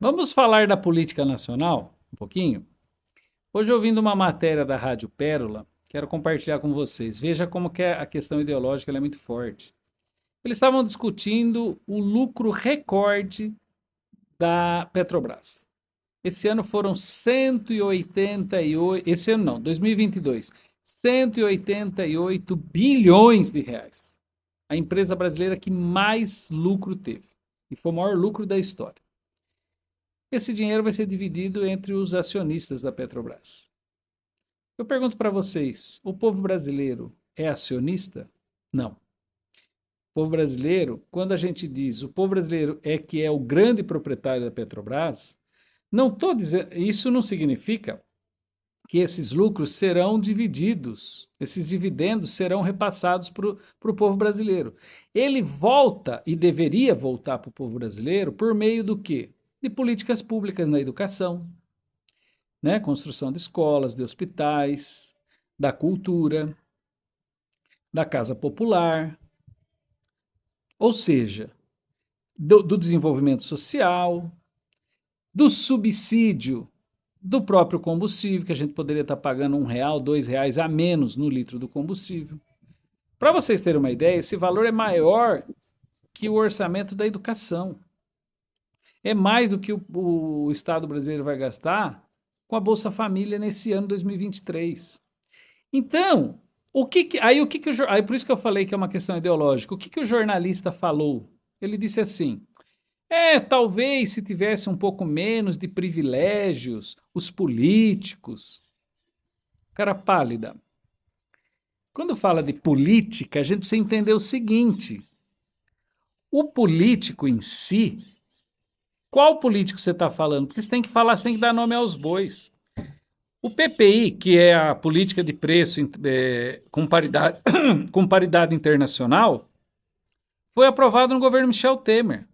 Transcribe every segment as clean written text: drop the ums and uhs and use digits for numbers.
Vamos falar da política nacional um pouquinho? Hoje, ouvindo uma matéria da Rádio Pérola, quero compartilhar com vocês. Veja como que a questão ideológica ela é muito forte. Eles estavam discutindo o lucro recorde da Petrobras. Esse ano foram 188, esse ano não, 2022, 188 bilhões de reais. A empresa brasileira que mais lucro teve. E foi o maior lucro da história. Esse dinheiro vai ser dividido entre os acionistas da Petrobras. Eu pergunto para vocês: o povo brasileiro é acionista? Não. O povo brasileiro, quando a gente diz o povo brasileiro é que é o grande proprietário da Petrobras, não tô dizendo, isso não significa que esses lucros serão divididos, esses dividendos serão repassados para o povo brasileiro. Ele volta e deveria voltar para o povo brasileiro por meio do quê? De políticas públicas na educação, né? Construção de escolas, de hospitais, da cultura, da casa popular, ou seja, do desenvolvimento social, do subsídio do próprio combustível, que a gente poderia estar pagando R$ 1, R$ 2 a menos no litro do combustível. Para vocês terem uma ideia, esse valor é maior que o orçamento da educação. É mais do que o Estado brasileiro vai gastar com a Bolsa Família nesse ano 2023. Então, aí por isso que eu falei que é uma questão ideológica. O que o jornalista falou? Ele disse assim: talvez se tivesse um pouco menos de privilégios, os políticos. Cara pálida. Quando fala de política, a gente precisa entender o seguinte: o político em si, qual político você está falando? Porque você tem que falar, você tem que dar nome aos bois. O PPI, que é a política de preço com paridade, com paridade internacional, foi aprovado no governo Michel Temer.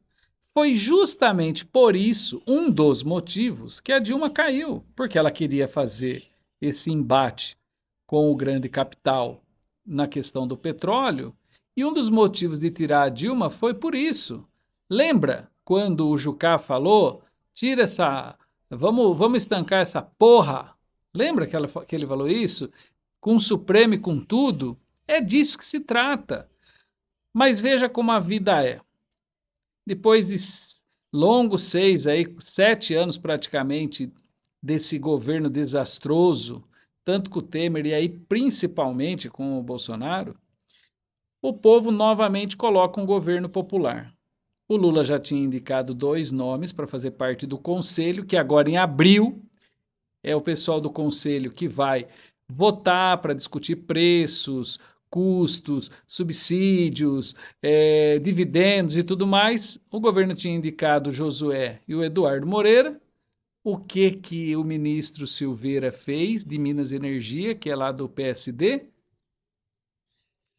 Foi justamente por isso um dos motivos que a Dilma caiu, porque ela queria fazer esse embate com o grande capital na questão do petróleo, e um dos motivos de tirar a Dilma foi por isso. Lembra quando o Jucá falou: tira essa. Vamos estancar essa porra? Lembra que ele falou isso? Com o Supremo e com tudo? É disso que se trata. Mas veja como a vida é. Depois de longos 7 anos praticamente, desse governo desastroso, tanto com o Temer e aí principalmente com o Bolsonaro, o povo novamente coloca um governo popular. O Lula já tinha indicado 2 nomes para fazer parte do conselho, que agora em abril é o pessoal do conselho que vai votar para discutir preços, custos, subsídios, dividendos e tudo mais. O governo tinha indicado o Josué e o Eduardo Moreira. O que o ministro Silveira fez de Minas e Energia, que é lá do PSD?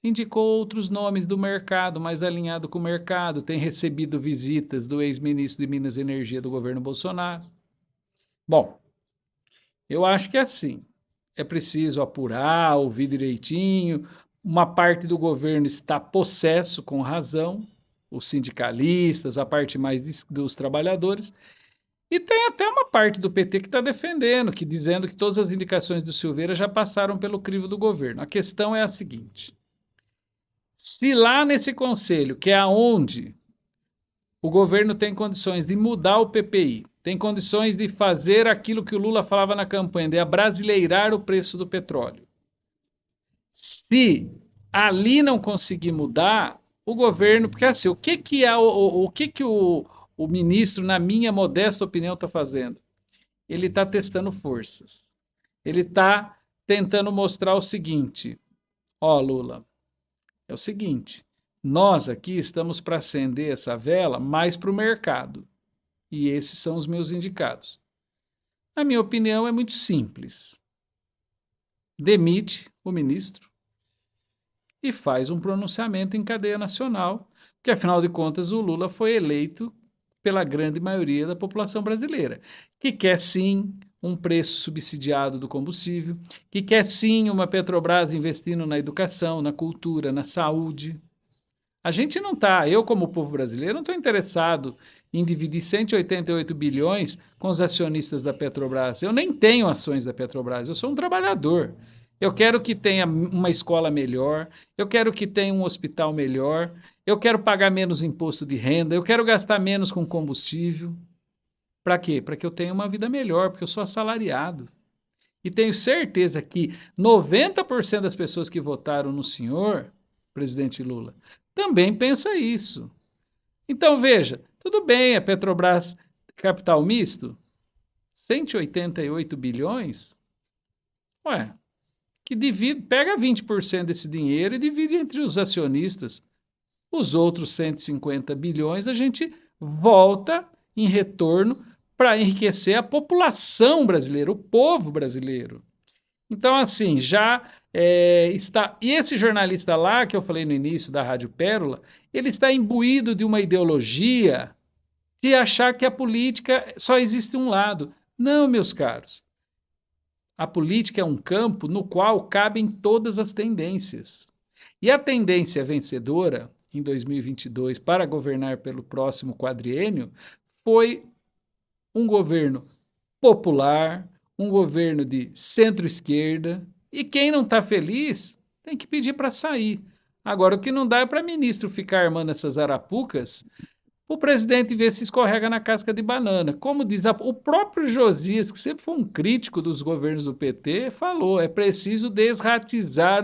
Indicou outros nomes do mercado, mais alinhado com o mercado, tem recebido visitas do ex-ministro de Minas e Energia do governo Bolsonaro. Bom, eu acho que é assim. É preciso apurar, ouvir direitinho. Uma parte do governo está possesso com razão, os sindicalistas, a parte mais dos trabalhadores, e tem até uma parte do PT que está defendendo, que dizendo que todas as indicações do Silveira já passaram pelo crivo do governo. A questão é a seguinte: se lá nesse conselho, que é aonde o governo tem condições de mudar o PPI, tem condições de fazer aquilo que o Lula falava na campanha, de abrasileirar o preço do petróleo. Se ali não conseguir mudar, o governo, porque assim, o ministro, na minha modesta opinião, está fazendo? Ele está testando forças. Ele está tentando mostrar o seguinte: ó, Lula, é o seguinte, nós aqui estamos para acender essa vela mais para o mercado. E esses são os meus indicados. A minha opinião é muito simples. Demite o ministro e faz um pronunciamento em cadeia nacional, que afinal de contas o Lula foi eleito pela grande maioria da população brasileira, que quer sim um preço subsidiado do combustível, que quer sim uma Petrobras investindo na educação, na cultura, na saúde. A gente não está, eu como povo brasileiro, não estou interessado em dividir 188 bilhões com os acionistas da Petrobras. Eu nem tenho ações da Petrobras, eu sou um trabalhador. Eu quero que tenha uma escola melhor, eu quero que tenha um hospital melhor, eu quero pagar menos imposto de renda, eu quero gastar menos com combustível. Para quê? Para que eu tenha uma vida melhor, porque eu sou assalariado. E tenho certeza que 90% das pessoas que votaram no senhor, presidente Lula, também pensa isso. Então, veja, tudo bem, a Petrobras capital misto, 188 bilhões, ué, que divide, pega 20% desse dinheiro e divide entre os acionistas. Os outros 150 bilhões a gente volta em retorno para enriquecer a população brasileira, o povo brasileiro. Então, assim, já está. E esse jornalista lá, que eu falei no início da Rádio Pérola, ele está imbuído de uma ideologia de achar que a política só existe um lado. Não, meus caros. A política é um campo no qual cabem todas as tendências. E a tendência vencedora em 2022 para governar pelo próximo quadriênio foi um governo popular, um governo de centro-esquerda, e quem não está feliz tem que pedir para sair. Agora, o que não dá é para ministro ficar armando essas arapucas, o presidente ver se escorrega na casca de banana. Como diz o próprio Josias, que sempre foi um crítico dos governos do PT, falou: é preciso desratizar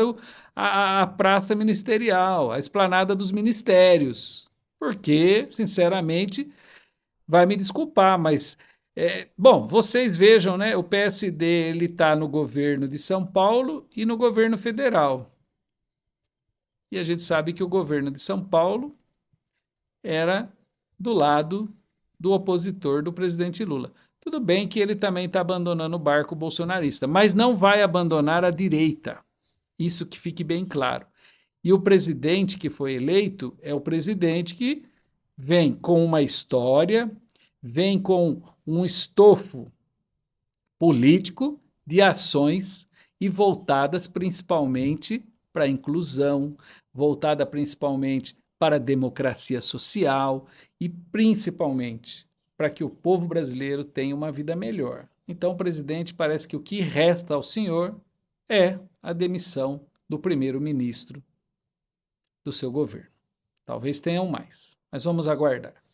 a praça ministerial, a esplanada dos ministérios. Porque, sinceramente, vai me desculpar, mas bom, vocês vejam, né? O PSD ele está no governo de São Paulo e no governo federal. E a gente sabe que o governo de São Paulo era do lado do opositor do presidente Lula. Tudo bem que ele também está abandonando o barco bolsonarista, mas não vai abandonar a direita. Isso que fique bem claro. E o presidente que foi eleito é o presidente que vem com uma história, vem com um estofo político de ações e voltadas principalmente para a inclusão, voltada principalmente para a democracia social e principalmente para que o povo brasileiro tenha uma vida melhor. Então, presidente, parece que o que resta ao senhor é a demissão do primeiro-ministro do seu governo. Talvez tenham mais, mas vamos aguardar.